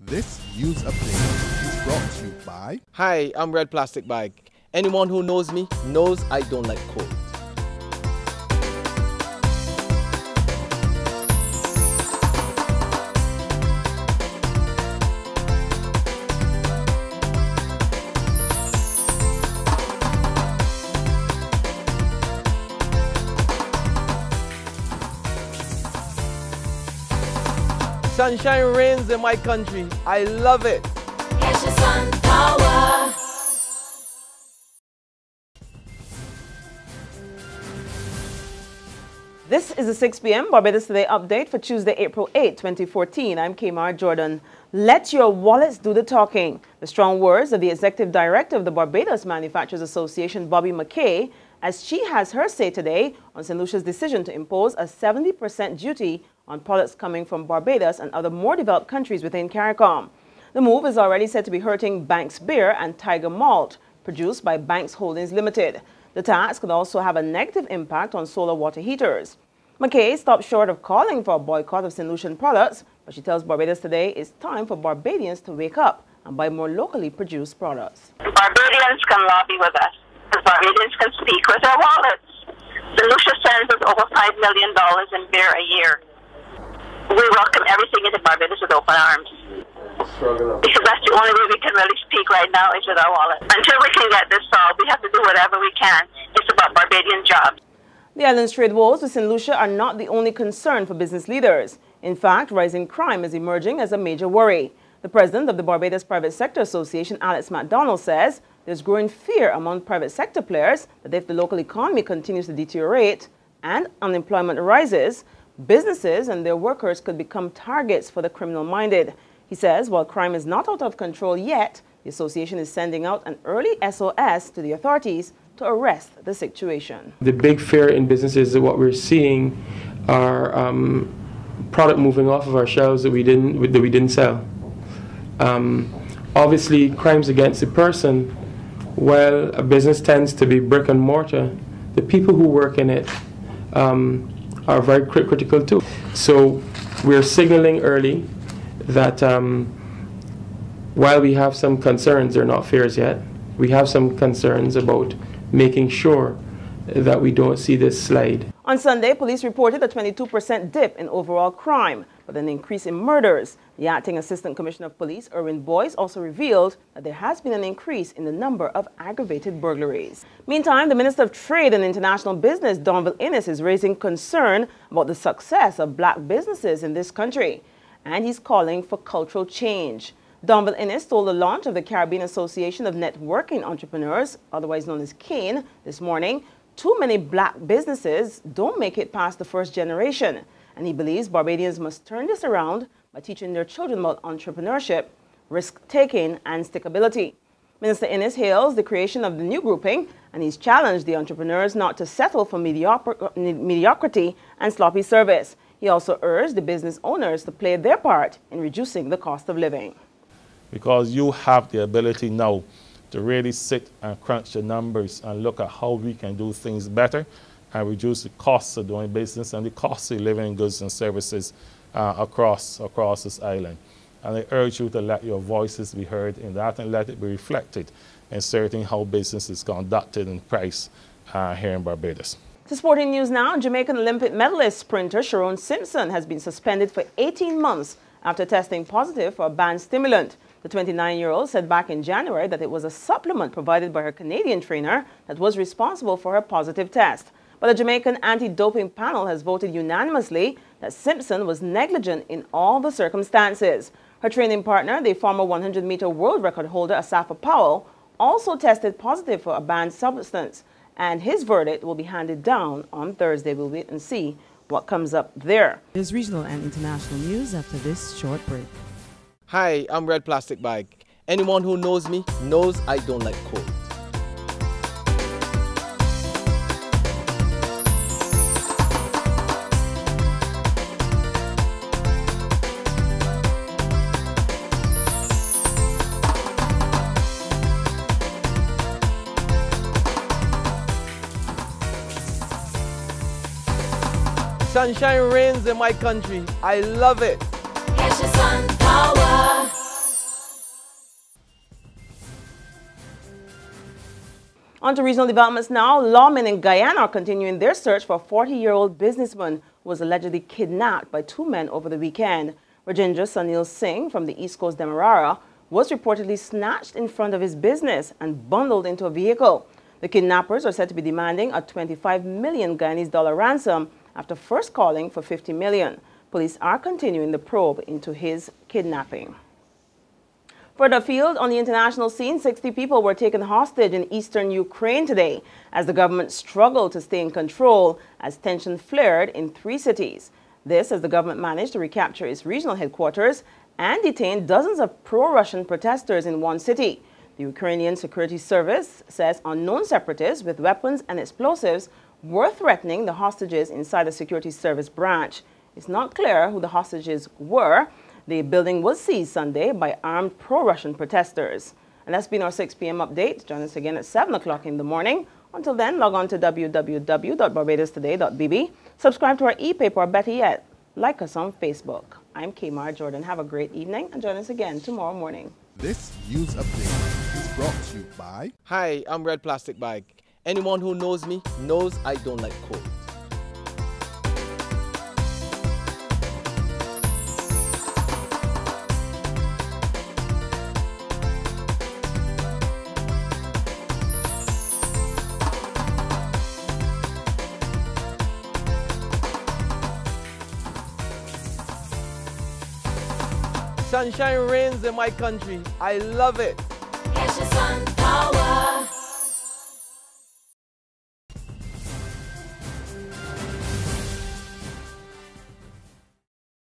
This news update is brought to you by... Hi, I'm Red Plastic Bag. Anyone who knows me knows I don't like cold. Sunshine reigns in my country. I love it. It's your sun power. This is the 6 p.m. Barbados Today update for Tuesday, April 8, 2014. I'm Kamar Jordan. Let your wallets do the talking. The strong words of the Executive Director of the Barbados Manufacturers Association, Bobby McKay, as she has her say today on St. Lucia's decision to impose a 70% duty on products coming from Barbados and other more developed countries within CARICOM. The move is already said to be hurting Banks Beer and Tiger Malt, produced by Banks Holdings Limited. The tax could also have a negative impact on solar water heaters. McKay stopped short of calling for a boycott of St. Lucian products, but she tells Barbados Today it's time for Barbadians to wake up and buy more locally produced products. Barbadians can lobby with us. The Barbadians can speak with their wallets. St. Lucia sends us over $5 million in beer a year. We welcome everything into Barbados with open arms. Because that's the only way we can really speak right now is with our wallet. Until we can get this solved, we have to do whatever we can. It's about Barbadian jobs. The island's trade woes with St. Lucia are not the only concern for business leaders. In fact, rising crime is emerging as a major worry. The president of the Barbados Private Sector Association, Alex McDonald, says there's growing fear among private sector players that if the local economy continues to deteriorate and unemployment rises, businesses and their workers could become targets for the criminal-minded. He says while crime is not out of control yet, the association is sending out an early SOS to the authorities to arrest the situation. The big fear in businesses is what we're seeing are product moving off of our shelves that we didn't sell. Obviously, crimes against the person, while a business tends to be brick and mortar, the people who work in it are very critical too. So we're signaling early that while we have some concerns, they're not fears yet, we have some concerns about making sure that we don't see this slide. On Sunday, police reported a 22% dip in overall crime, but an increase in murders. The Acting Assistant Commissioner of Police, Erwin Boyce, also revealed that there has been an increase in the number of aggravated burglaries. Meantime, the Minister of Trade and International Business, Donville Innes, is raising concern about the success of black businesses in this country, and he's calling for cultural change. Donville Innes told the launch of the Caribbean Association of Networking Entrepreneurs, otherwise known as CANE, this morning, too many black businesses don't make it past the first generation, and he believes Barbadians must turn this around by teaching their children about entrepreneurship, risk-taking, and stickability. Minister Innes hails the creation of the new grouping, and he's challenged the entrepreneurs not to settle for mediocrity and sloppy service. He also urged the business owners to play their part in reducing the cost of living. Because you have the ability now to really sit and crunch the numbers and look at how we can do things better and reduce the costs of doing business and the costs of living goods and services across this island. And I urge you to let your voices be heard in that and let it be reflected in certain how business is conducted and priced here in Barbados. To sporting news now, Jamaican Olympic medalist sprinter Sharon Simpson has been suspended for 18 months after testing positive for a banned stimulant. The 29-year-old said back in January that it was a supplement provided by her Canadian trainer that was responsible for her positive test. But the Jamaican anti-doping panel has voted unanimously that Simpson was negligent in all the circumstances. Her training partner, the former 100-meter world record holder Asafa Powell, also tested positive for a banned substance, and his verdict will be handed down on Thursday. We'll wait and see what comes up there. There's regional and international news after this short break. Hi, I'm Red Plastic Bag. Anyone who knows me knows I don't like cold. Sunshine reigns in my country. I love it. It's your sun power. On to regional developments now. Lawmen in Guyana are continuing their search for a 40-year-old businessman who was allegedly kidnapped by two men over the weekend. Rajendra Sunil Singh from the East Coast Demerara was reportedly snatched in front of his business and bundled into a vehicle. The kidnappers are said to be demanding a 25 million Guyanese dollar ransom after first calling for 50 million. Police are continuing the probe into his kidnapping. Further afield, on the international scene, 60 people were taken hostage in eastern Ukraine today as the government struggled to stay in control as tension flared in 3 cities. This as the government managed to recapture its regional headquarters and detain dozens of pro-Russian protesters in one city. The Ukrainian Security Service says unknown separatists with weapons and explosives were threatening the hostages inside the Security Service branch. It's not clear who the hostages were. The building was seized Sunday by armed pro-Russian protesters. And that's been our 6 p.m. update. Join us again at 7 o'clock in the morning. Until then, log on to www.barbadostoday.bb. Subscribe to our e-paper, or better yet, like us on Facebook. I'm Kamar Jordan. Have a great evening and join us again tomorrow morning. This news update is brought to you by... Hi, I'm Red Plastic Bag. Anyone who knows me knows I don't like cold. Sunshine reigns in my country. I love it. Get your sun power.